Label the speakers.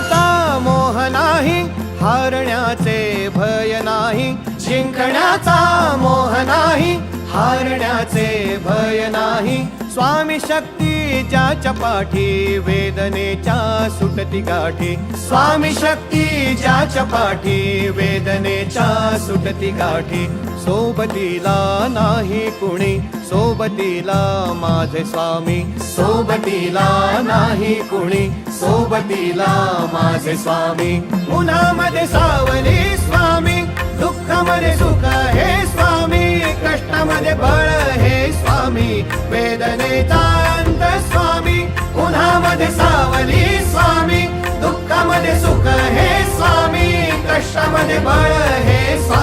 Speaker 1: जिंकण्याचा मोह नाही, हारण्याचे भय नाही. जिंकण्याचा मोह नाही, हारण्याचे भय नाही. स्वामी शक्ती ज्याच्या पाठी, वेदनेच्या सुटती गाठी. स्वामी शक्ती ज्याच्या पाठी, वेदनेच्या सुटती गाठी. सोबतीला नाही कुणी, सोबतीला माझे स्वामी. सोबतीला नाही कुणी, सोबतीला माझे स्वामी. उन्हामध्ये सावली स्वामी, दुःखामध्ये सुख हे स्वामी. कष्टामध्ये बळ हे स्वामी, वेदनेचा अंत स्वामी. उन्हामध्ये सावली स्वामी, दुःखामध्ये सुख हे स्वामी. कष्टामध्ये बळ हे स्वामी.